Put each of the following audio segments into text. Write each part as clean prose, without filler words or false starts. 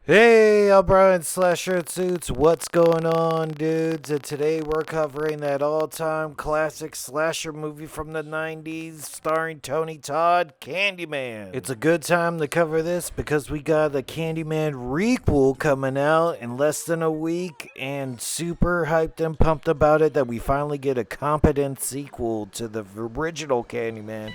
Hey, I'm Brian Slasher Suits. What's going on, dudes? And today we're covering that all-time classic slasher movie from the 90s starring Tony Todd, Candyman. It's a good time to cover this because we got the Candyman requel coming out in less than a week and super hyped and pumped about it that we finally get a competent sequel to the original Candyman.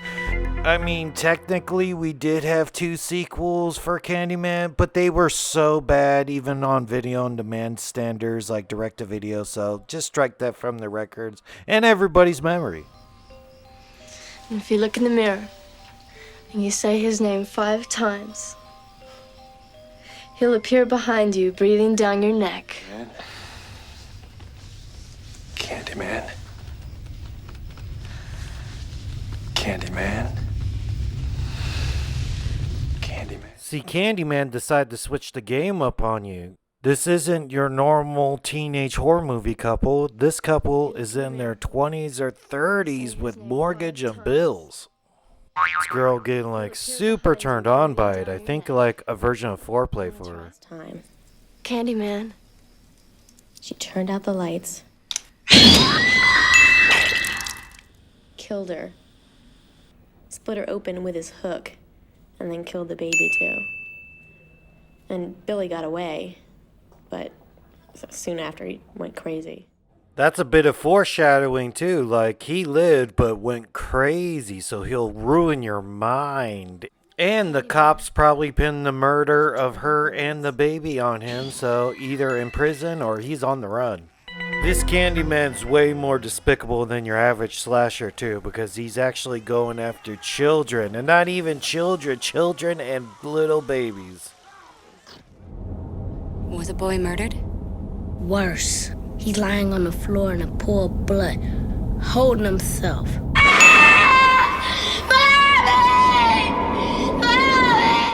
I mean, technically, we did have two sequels for Candyman, but they were so bad, even on video on demand standards like direct to video. So just strike that from the records and everybody's memory. And if you look in the mirror and you say his name 5 times, he'll appear behind you, breathing down your neck. Candyman. Candyman. Candyman. See, Candyman decided to switch the game up on you. This isn't your normal teenage horror movie couple. This couple is in their 20s or 30s with mortgage and bills. This girl getting like super turned on by it. I think like a version of foreplay for her. Time. Candyman. She turned out the lights. Killed her. Split her open with his hook. And then killed the baby too. And Billy got away. But soon after he went crazy. That's a bit of foreshadowing too. Like he lived but went crazy, so he'll ruin your mind. And the cops probably pinned the murder of her and the baby on him, so either in prison or he's on the run. This Candyman's way more despicable than your average slasher too, because he's actually going after children, and not even children and little babies. Was a boy murdered? Worse, he's lying on the floor in a pool of blood, holding himself.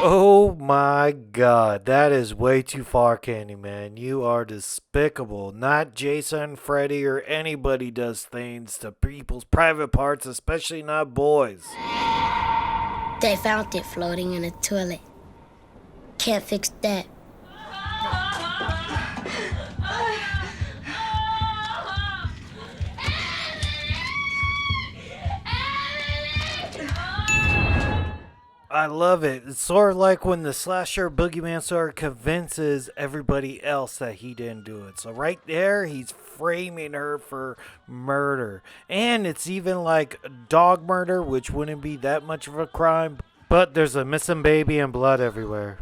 Oh my god, that is way too far, Candyman. You are despicable. Not Jason, Freddy, or anybody does things to people's private parts, especially not boys. They found it floating in a toilet. Can't fix that. I love it. It's sort of like when the slasher boogeyman sort of convinces everybody else that he didn't do it. So right there, he's framing her for murder. And it's even like dog murder, which wouldn't be that much of a crime. But there's a missing baby and blood everywhere.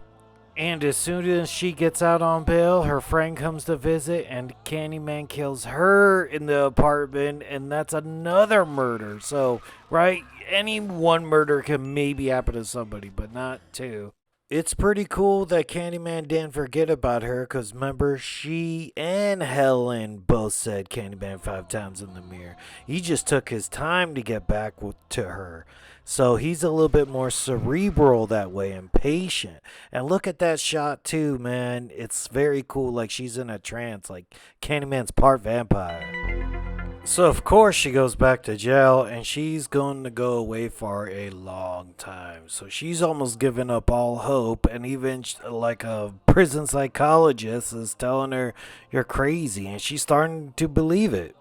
And as soon as she gets out on bail, her friend comes to visit and Candyman kills her in the apartment, and that's another murder. So, right, any one murder can maybe happen to somebody, but not two. It's pretty cool that Candyman didn't forget about her, because remember, she and Helen both said Candyman 5 times in the mirror. He just took his time to get back to her. So he's a little bit more cerebral that way and patient. And look at that shot too, man. It's very cool. Like she's in a trance. Like Candyman's part vampire. So of course she goes back to jail and she's going to go away for a long time. So she's almost given up all hope, and even like a prison psychologist is telling her you're crazy, and she's starting to believe it.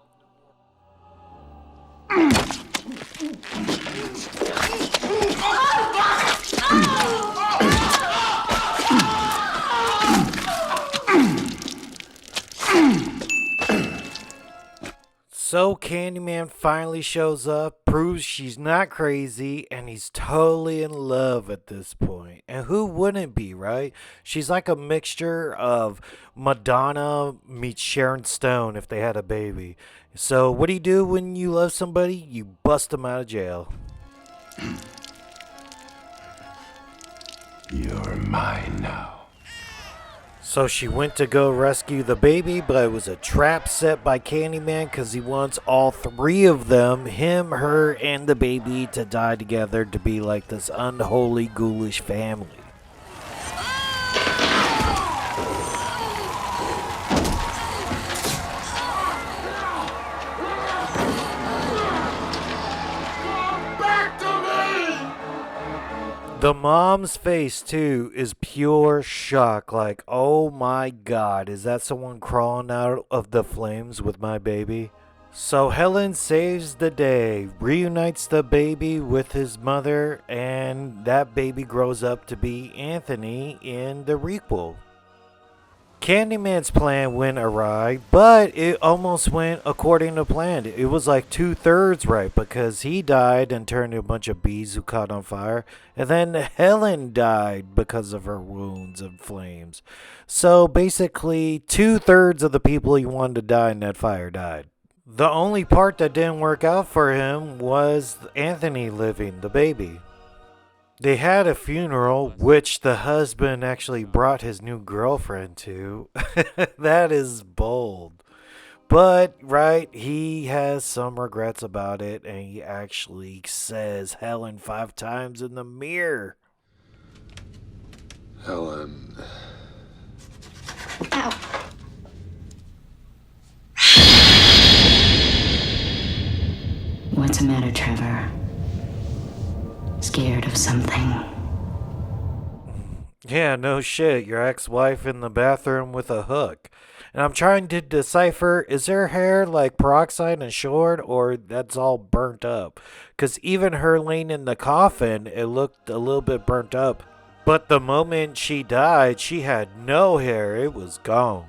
So Candyman finally shows up, proves she's not crazy, and he's totally in love at this point. And who wouldn't be, right? She's like a mixture of Madonna meets Sharon Stone if they had a baby. So what do you do when you love somebody? You bust them out of jail. You're mine now. So she went to go rescue the baby, but it was a trap set by Candyman because he wants all 3 of them, him, her, and the baby, to die together to be like this unholy, ghoulish family. The mom's face, too, is pure shock. Like, oh my god, is that someone crawling out of the flames with my baby? So Helen saves the day, reunites the baby with his mother, and that baby grows up to be Anthony in the requel. Candyman's plan went awry, but it almost went according to plan. It was like 2/3 right, because he died and turned into a bunch of bees who caught on fire, and then Helen died because of her wounds and flames. So basically 2/3 of the people he wanted to die in that fire died. The only part that didn't work out for him was Anthony living, the baby. They had a funeral, which the husband actually brought his new girlfriend to. That is bold. But, right, he has some regrets about it, and he actually says Helen 5 times in the mirror. Helen. Ow. What's the matter, Trevor? Scared of something? Yeah, no shit. Your ex-wife in the bathroom with a hook. And I'm trying to decipher, is her hair like peroxide and short, or that's all burnt up? Because even her laying in the coffin, it looked a little bit burnt up. But the moment she died, she had no hair. It was gone.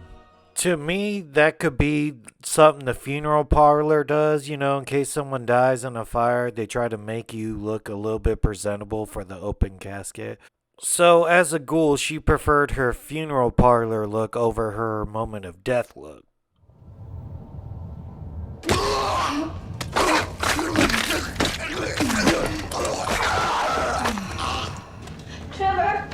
To me, that could be something the funeral parlor does, you know, in case someone dies in a fire, they try to make you look a little bit presentable for the open casket. So, as a ghoul, she preferred her funeral parlor look over her moment of death look. Trevor!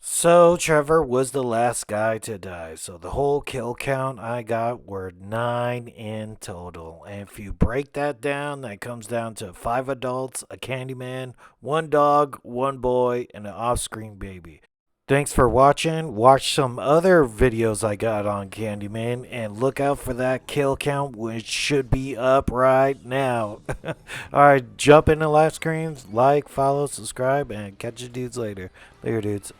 So Trevor was the last guy to die. So the whole kill count I got were 9 in total. And if you break that down, that comes down to 5 adults, a Candyman, 1 dog, 1 boy, and an off-screen baby. Thanks for watching. Watch some other videos I got on Candyman and look out for that kill count, which should be up right now. Alright, jump into live screens, like, follow, subscribe, and catch you dudes later. Later, dudes.